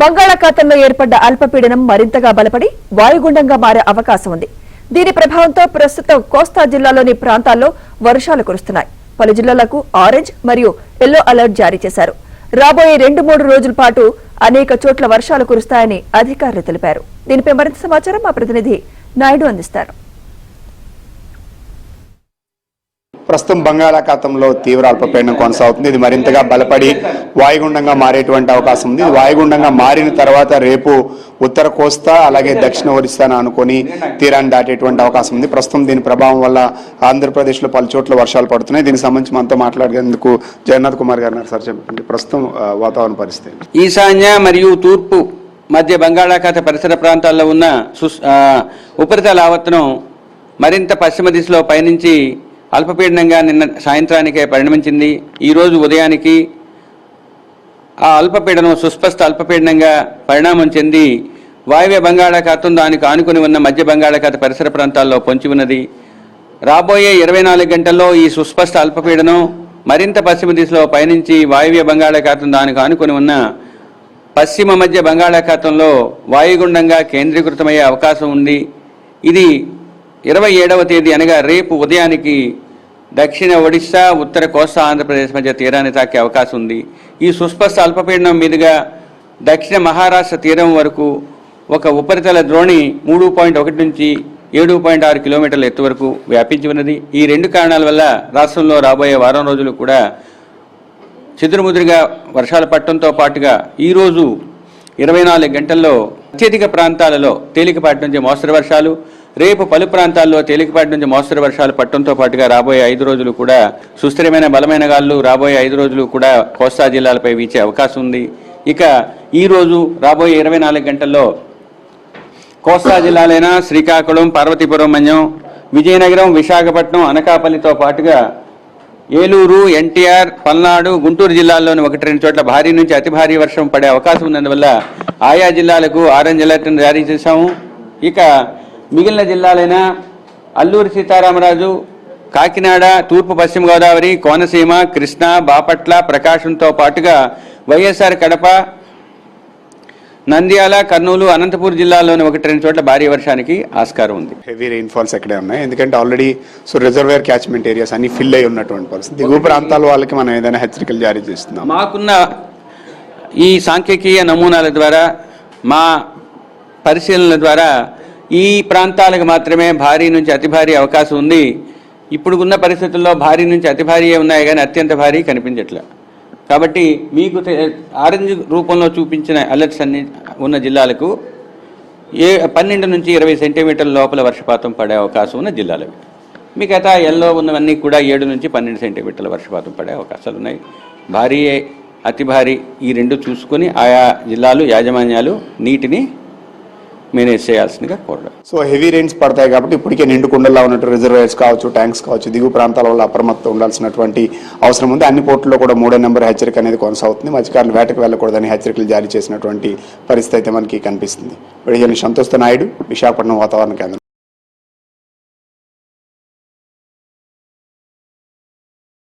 బంగాళాఖాతంలో ఏర్పడ్డ అల్పపీడనం మరింతగా బలపడి వాయుగుండంగా మారే అవకాశం ఉంది. దీని ప్రభావంతో ప్రస్తుతం కోస్తా జిల్లాలోని ప్రాంతాల్లో వర్షాలు కురుస్తున్నాయి. పలు జిల్లాలకు ఆరెంజ్ మరియు ఎల్లో అలర్ట్ జారీ చేశారు. రాబోయే 2-3 రోజుల పాటు అనేక చోట్ల వర్షాలు కురుస్తాయని అధికారులు తెలిపారు. దీనిపై మరింత సమాచారం మా ప్రతినిధి నాయుడు అందిస్తారు. ప్రస్తుతం బంగాళాఖాతంలో తీవ్ర అల్పపీడనం కొనసాగుతుంది. ఇది మరింతగా బలపడి వాయుగుండంగా మారేటువంటి అవకాశం ఉంది. వాయుగుండంగా మారిన తర్వాత రేపు ఉత్తర కోస్తా అలాగే దక్షిణ ఒరిస్సాను అనుకుని తీరాన్ని దాటేటువంటి అవకాశం ఉంది. ప్రస్తుతం దీని ప్రభావం వల్ల ఆంధ్రప్రదేశ్లో పలు చోట్ల వర్షాలు పడుతున్నాయి. దీనికి సంబంధించి మనతో మాట్లాడేందుకు జగన్నాథ్ కుమార్ గారు సార్, చెప్పండి ప్రస్తుతం వాతావరణ పరిస్థితి. ఈశాన్య మరియు తూర్పు మధ్య బంగాళాఖాత పరిసర ప్రాంతాల్లో ఉన్న ఉపరితల ఆవర్తనం మరింత పశ్చిమ దిశలో పయనించి అల్పపీడనంగా నిన్న సాయంత్రానికే పరిణమించింది. ఈరోజు ఉదయానికి ఆ అల్పపీడనం సుస్పష్ట అల్పపీడనంగా పరిణామం చెంది వాయువ్య బంగాళాఖాతం దానికి ఆనుకుని ఉన్న మధ్య బంగాళాఖాత పరిసర ప్రాంతాల్లో పొంచి ఉన్నది. రాబోయే 24 గంటల్లో ఈ సుస్పష్ట అల్పపీడనం మరింత పశ్చిమ దిశలో పయనించి వాయువ్య బంగాళాఖాతం దానికి ఆనుకుని ఉన్న పశ్చిమ మధ్య బంగాళాఖాతంలో వాయుగుండంగా కేంద్రీకృతమయ్యే అవకాశం ఉంది. ఇది 27వ తేదీ అనగా రేపు ఉదయానికి దక్షిణ ఒడిశా ఉత్తర కోస్తా ఆంధ్రప్రదేశ్ మధ్య తీరాన్ని తాకే అవకాశం ఉంది. ఈ సుస్పష్ట అల్పపీడనం మీదుగా దక్షిణ మహారాష్ట్ర తీరం వరకు ఒక ఉపరితల ద్రోణి 3.1 నుంచి 7.6 కిలోమీటర్ల ఎత్తు వరకు వ్యాపించి ఉన్నది. ఈ 2 కారణాల వల్ల రాష్ట్రంలో రాబోయే వారం రోజులు కూడా చెదురుముదురుగా వర్షాలు పడటంతో పాటుగా ఈరోజు 24 గంటల్లో అత్యధిక ప్రాంతాలలో తేలికపాటి నుంచి మోస్తరు వర్షాలు, రేపు పలు ప్రాంతాల్లో తేలికపాటి నుంచి మోస్తరు వర్షాలు పడటంతో పాటుగా రాబోయే 5 రోజులు కూడా సుస్థిరమైన బలమైన గాలులు రాబోయే 5 రోజులు కూడా కోస్తా జిల్లాలపై వీచే అవకాశం ఉంది. ఇక ఈరోజు రాబోయే 24 గంటల్లో కోస్తా జిల్లాలైన శ్రీకాకుళం, పార్వతీపురం మన్యం, విజయనగరం, విశాఖపట్నం, అనకాపల్లితో పాటుగా ఏలూరు, ఎన్టీఆర్, పల్నాడు, గుంటూరు జిల్లాల్లోని 1-2 చోట్ల భారీ నుంచి అతి భారీ వర్షం పడే అవకాశం ఉన్నందువల్ల ఆయా జిల్లాలకు ఆరెంజ్ అలర్ట్ను జారీ చేశాము. ఇక మిగిలిన జిల్లాలైన అల్లూరి సీతారామరాజు, కాకినాడ, తూర్పు పశ్చిమ గోదావరి, కోనసీమ, కృష్ణా, బాపట్ల, ప్రకాశంతో పాటుగా వైఎస్ఆర్ కడప, నంద్యాల, కర్నూలు, అనంతపూర్ జిల్లాల్లోని 1-2 చోట్ల భారీ వర్షానికి ఆస్కారం ఉంది. హెవీ రెయిన్ఫాల్స్ ఎక్కడే ఉన్నాయి, ఎందుకంటే ఆల్రెడీ రిజర్వేర్ క్యాచ్మెంట్ ఏరియాస్ అన్ని ఫిల్ అయి ఉన్నటువంటి పరిస్థితి. దిగువ ప్రాంతాల వాళ్ళకి మనం ఏదైనా హెచ్చరికలు జారీ చేస్తున్నాం. మాకున్న ఈ సాంఖ్యకీయ నమూనాల ద్వారా, మా పరిశీలనల ద్వారా ఈ ప్రాంతాలకు మాత్రమే భారీ నుంచి అతి భారీ అవకాశం ఉంది. ఇప్పుడు ఉన్న పరిస్థితుల్లో భారీ నుంచి అతి భారీ ఉన్నాయి కానీ అత్యంత భారీ కనిపించట్లే. కాబట్టి మీకు ఆరెంజ్ రూపంలో చూపించిన అలర్ట్స్ అన్ని ఉన్న జిల్లాలకు 12 నుంచి 20 సెంటీమీటర్ల లోపల వర్షపాతం పడే అవకాశం ఉన్న జిల్లాలవి. మిగతా ఎల్లో ఉన్నవన్నీ కూడా 7 నుంచి 12 సెంటీమీటర్ల వర్షపాతం పడే అవకాశాలు ఉన్నాయి. భారీ, అతి భారీ ఈ 2 చూసుకొని ఆయా జిల్లాలు యాజమాన్యాలు నీటిని మేనేజ్ చేయాల్సిందిగా కోరడం. సో హెవీ రెయిన్స్ పడతాయి కాబట్టి ఇప్పటికే నిండుకుండలా ఉన్నట్టు రిజర్వేర్స్ కావచ్చు, ట్యాంక్స్ కావచ్చు, దిగువ ప్రాంతాల వల్ల అప్రమత్తం ఉండాల్సినటువంటి అవసరం ఉంది. అన్ని పోర్టుల్లో కూడా 3వ నెంబర్ హెచ్చరిక అనేది కొనసాగుతుంది. మత్స్యకారులు వేటకు వెళ్ళకూడదని హెచ్చరికలు జారీ చేసినటువంటి పరిస్థితి అయితే మనకి కనిపిస్తుంది. సంతోష్ నాయుడు, విశాఖపట్నం వాతావరణ కేంద్రం.